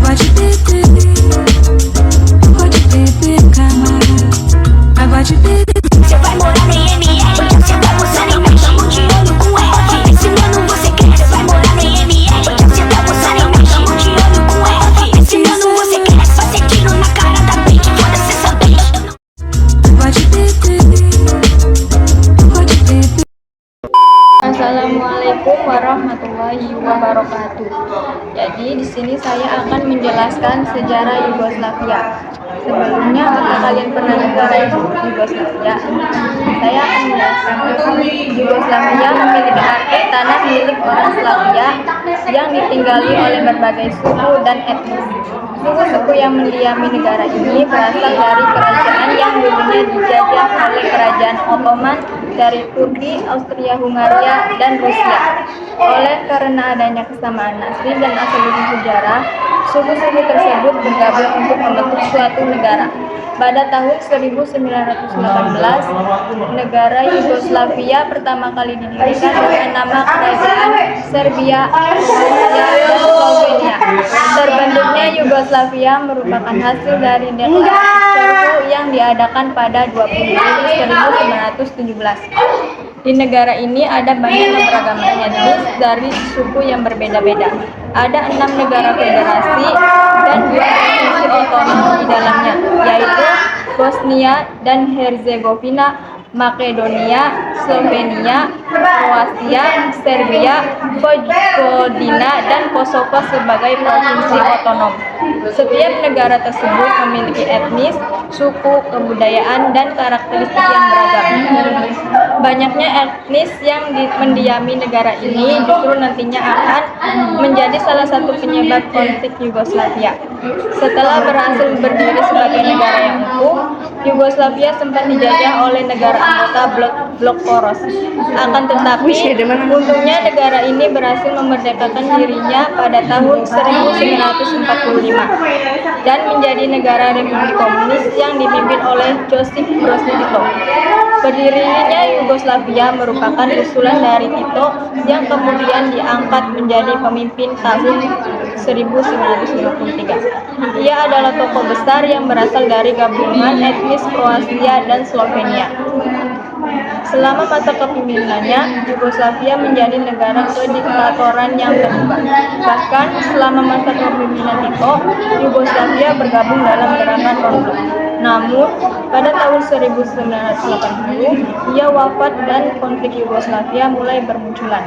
Pode beber, camarada. Mas pode beber. Você vai morar no IML, você tá gostando em mim. Tamo de olho com F, ensinando você quer. Você vai morar no IML, você tá gostando em mim. Tamo de olho com F, ensinando você quer. Fazer tiro na cara da bitch, foda-se essa bitch. Pode beber. Pode beber. Assalamualaikum warahmatullahi wabarakatuh. Jadi di sini saya akan menjelaskan sejarah Yugoslavia. Sebelumnya, apakah kalian pernah dengar Yugoslavia? Saya akan menjelaskan. Yugoslavia memiliki arti tanah milik orang Slavia yang ditinggali oleh berbagai suku dan etnis. Suku-suku yang mendiami negara ini berasal dari kerajaan yang dulunya dijajah oleh kerajaan Ottoman dari Turki, Austria-Hungaria, dan Rusia. Oleh karena adanya kesamaan nasib dan asal-usul sejarah, suku-suku tersebut bergabung untuk membentuk suatu negara. Pada tahun 1918, negara Yugoslavia pertama kali didirikan dengan nama Kerajaan Serbia, Kroasia, dan Slovenia. Terbentuknya Yugoslavia merupakan hasil dari deklarasi Ceausescu yang diadakan pada 20 Juli 1917. Di negara ini ada banyak keberagaman etnis dari suku yang berbeda-beda. Ada 6 negara federasi dan 2 provinsi otonom di dalamnya, yaitu Bosnia dan Herzegovina, Makedonia, Slovenia, Kroasia, Serbia, Vojvodina, dan Kosovo sebagai provinsi otonom. Setiap negara tersebut memiliki etnis, suku, kebudayaan, dan karakteristik yang beragam. Banyaknya etnis yang mendiami negara ini justru nantinya akan menjadi salah satu penyebab konflik Yugoslavia. Setelah berhasil berdiri sebagai negara yang utuh, Yugoslavia sempat dijajah oleh negara anggota blok Poros. Akan tetapi, untungnya negara ini berhasil memerdekakan dirinya pada tahun 1945 dan menjadi negara republik komunis yang dipimpin oleh Josip Broz Tito. Berdirinya Yugoslavia merupakan usulan dari Tito yang kemudian diangkat menjadi pemimpin tahun 1953. Ia adalah tokoh besar yang berasal dari gabungan etnis Kroasia dan Slovenia. Selama masa kepemimpinannya, Yugoslavia menjadi negara kediktatoran yang terbuka. Bahkan selama masa kepemimpinan Tito, Yugoslavia bergabung dalam gerakan Rondo. Namun, pada tahun 1980, ia wafat dan konflik Yugoslavia mulai bermunculan.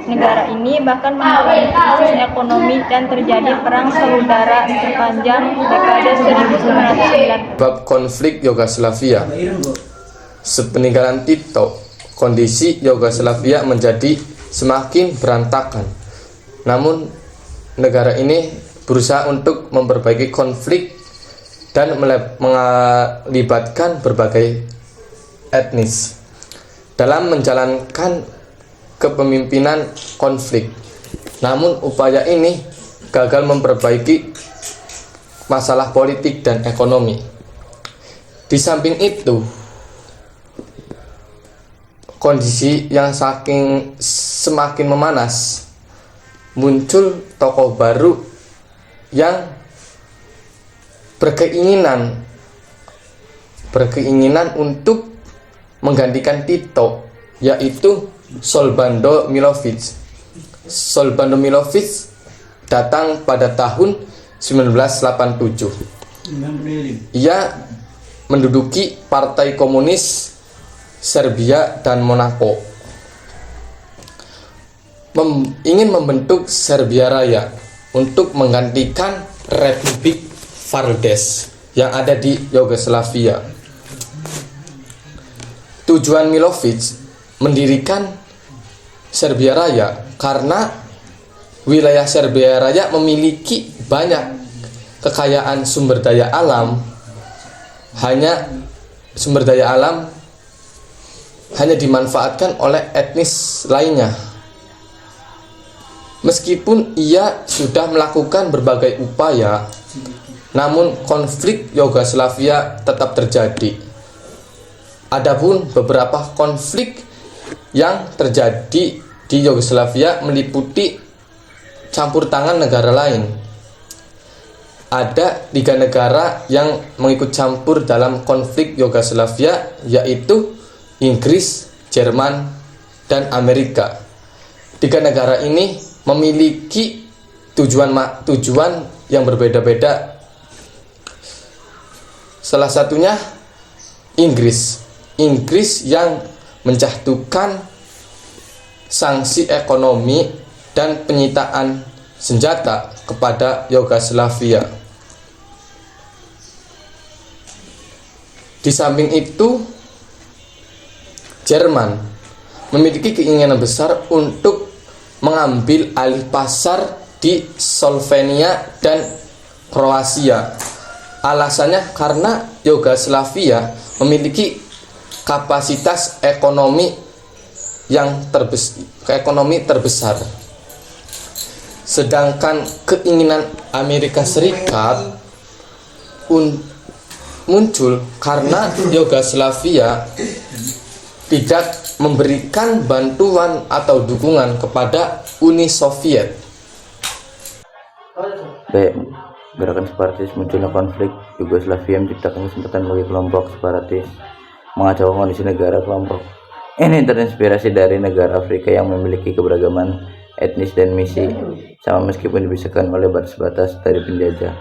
Negara ini bahkan mengalami krisis ekonomi dan terjadi perang saudara sepanjang dekade 1990. Bab konflik Yugoslavia. Sepeninggalan Tito, kondisi Yugoslavia menjadi semakin berantakan. Namun, negara ini berusaha untuk memperbaiki konflik dan melibatkan berbagai etnis dalam menjalankan kepemimpinan konflik. Namun, upaya ini gagal memperbaiki masalah politik dan ekonomi. Di samping itu, kondisi yang semakin memanas, muncul tokoh baru yang berkeinginan untuk menggantikan Tito, yaitu Slobodan Milošević. Slobodan Milošević datang pada tahun 1987. Ia menduduki Partai Komunis Serbia dan Monaco, ingin membentuk Serbia Raya untuk menggantikan Republik Fardes yang ada di Yugoslavia. Tujuan Milošević mendirikan Serbia Raya karena wilayah Serbia Raya memiliki banyak kekayaan sumber daya alam. Sumber daya alam hanya dimanfaatkan oleh etnis lainnya. Meskipun ia sudah melakukan berbagai upaya, namun konflik Yugoslavia tetap terjadi. Adapun beberapa konflik yang terjadi di Yugoslavia meliputi campur tangan negara lain. ada 3 negara yang mengikut campur dalam konflik Yugoslavia, yaitu Inggris, Jerman, dan Amerika. 3 negara ini memiliki tujuan yang berbeda-beda. Salah satunya Inggris yang menjatuhkan sanksi ekonomi dan penyitaan senjata kepada Yugoslavia. Di samping itu, Jerman memiliki keinginan besar untuk mengambil alih pasar di Slovenia dan Kroasia. Alasannya karena Yugoslavia memiliki kapasitas ekonomi terbesar. Sedangkan keinginan Amerika Serikat muncul karena Yugoslavia tidak memberikan bantuan atau dukungan kepada Uni Soviet. Gerakan separatis munculnya konflik Yugoslavia menciptakan kesempatan bagi kelompok separatis mengacaukan kondisi negara. Kelompok ini terinspirasi dari negara Afrika yang memiliki keberagaman etnis dan misi sama meskipun dipisahkan oleh batas-batas dari penjajah.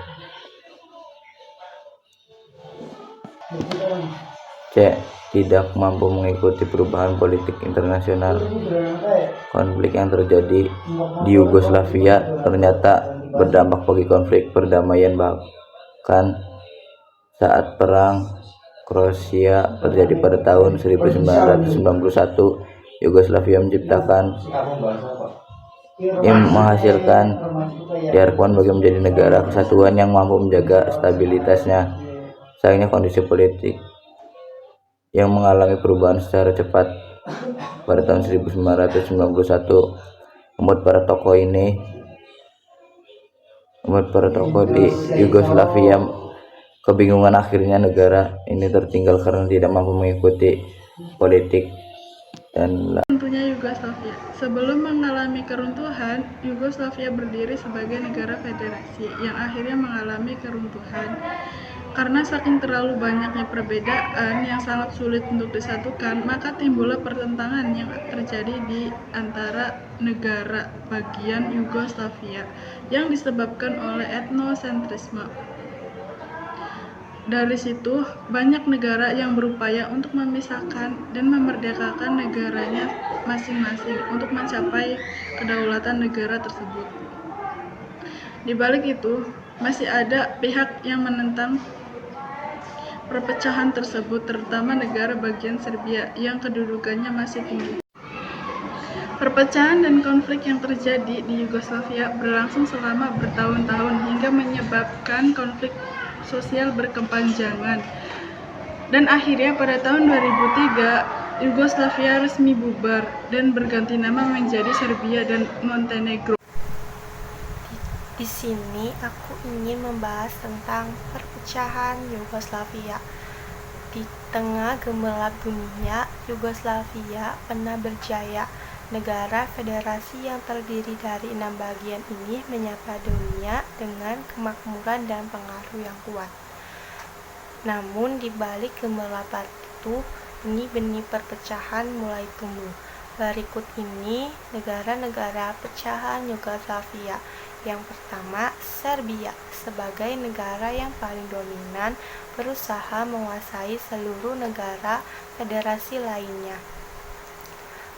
C. Tidak mampu mengikuti perubahan politik internasional. Konflik yang terjadi di Yugoslavia ternyata berdampak bagi konflik perdamaian, bahkan saat perang Kroasia terjadi pada tahun 1991. Yugoslavia menghasilkan diharapkan bagi menjadi negara kesatuan yang mampu menjaga stabilitasnya. Sayangnya kondisi politik yang mengalami perubahan secara cepat pada tahun 1991 membuat para tokoh di Yugoslavia kebingungan. Akhirnya negara ini tertinggal karena tidak mampu mengikuti politik dan Tentunya Yugoslavia. Sebelum mengalami keruntuhan, Yugoslavia berdiri sebagai negara federasi yang akhirnya mengalami keruntuhan. Karena saking terlalu banyaknya perbedaan yang sangat sulit untuk disatukan, maka timbullah pertentangan yang terjadi di antara negara bagian Yugoslavia yang disebabkan oleh etnosentrisme. Dari situ, banyak negara yang berupaya untuk memisahkan dan memerdekakan negaranya masing-masing untuk mencapai kedaulatan negara tersebut. Di balik itu, masih ada pihak yang menentang perpecahan tersebut, terutama negara bagian Serbia yang kedudukannya masih tinggi. Perpecahan dan konflik yang terjadi di Yugoslavia berlangsung selama bertahun-tahun hingga menyebabkan konflik sosial berkepanjangan. Dan akhirnya pada tahun 2003, Yugoslavia resmi bubar dan berganti nama menjadi Serbia dan Montenegro. Di sini aku ingin membahas tentang perpecahan Yugoslavia. Di tengah gemerlap dunia, Yugoslavia pernah berjaya. Negara federasi yang terdiri dari 6 bagian ini menyapa dunia dengan kemakmuran dan pengaruh yang kuat. Namun di balik gemerlapan itu, benih-benih perpecahan mulai tumbuh. Berikut ini negara-negara pecahan Yugoslavia. Yang pertama, Serbia. Sebagai negara yang paling dominan, berusaha menguasai seluruh negara federasi lainnya.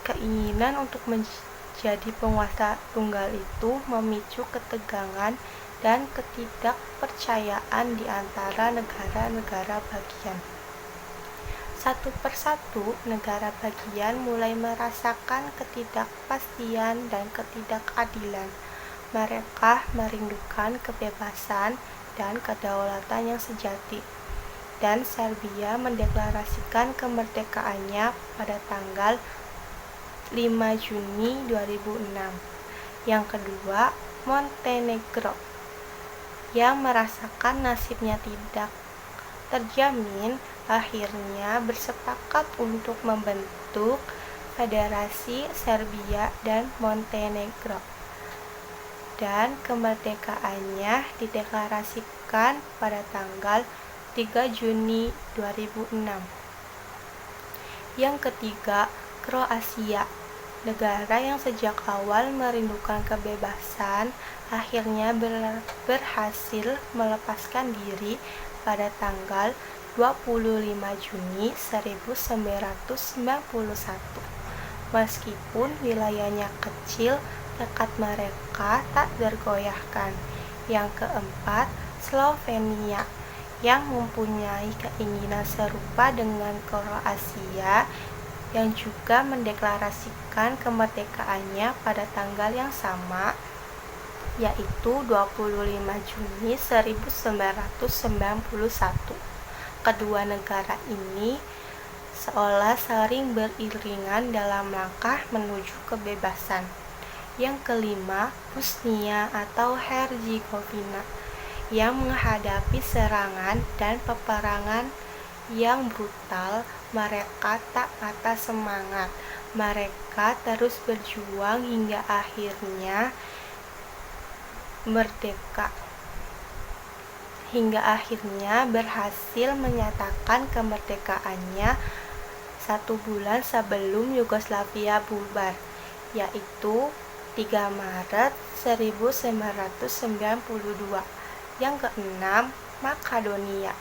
Keinginan untuk menjadi penguasa tunggal itu memicu ketegangan dan ketidakpercayaan di antara negara-negara bagian. Satu persatu, negara bagian mulai merasakan ketidakpastian dan ketidakadilan. Mereka merindukan kebebasan dan kedaulatan yang sejati. Dan Serbia mendeklarasikan kemerdekaannya pada tanggal 5 Juni 2006. Yang kedua, Montenegro, yang merasakan nasibnya tidak terjamin, akhirnya bersepakat untuk membentuk Federasi Serbia dan Montenegro. dan kemerdekaannya dideklarasikan pada tanggal 3 Juni 2006. Yang ketiga, Kroasia. Negara yang sejak awal merindukan kebebasan akhirnya berhasil melepaskan diri pada tanggal 25 Juni 1991. Meskipun wilayahnya kecil, tekad mereka tak tergoyahkan. Yang keempat, Slovenia, yang mempunyai keinginan serupa dengan Kroasia, yang juga mendeklarasikan kemerdekaannya pada tanggal yang sama, yaitu 25 Juni 1991. Kedua negara ini seolah saling beriringan dalam langkah menuju kebebasan. Yang kelima, Bosnia atau Herzegovina, yang menghadapi serangan dan peperangan yang brutal. Mereka tak patah semangat. Mereka terus berjuang hingga akhirnya merdeka. Hingga akhirnya berhasil menyatakan kemerdekaannya 1 bulan sebelum Yugoslavia bubar, yaitu 3 Maret 1992. Yang keenam, Makedonia,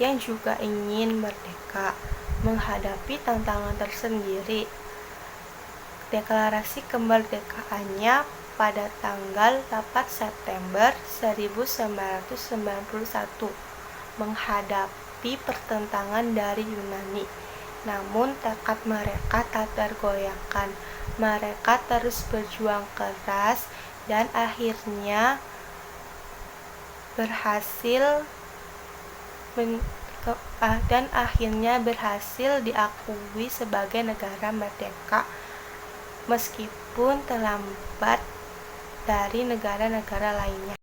yang juga ingin merdeka, menghadapi tantangan tersendiri. Deklarasi kemerdekaannya pada tanggal 8 September 1991 menghadapi pertentangan dari Yunani. Namun tekad mereka tak tergoyahkan. Mereka terus berjuang keras dan akhirnya berhasil diakui sebagai negara merdeka meskipun terlambat dari negara-negara lainnya.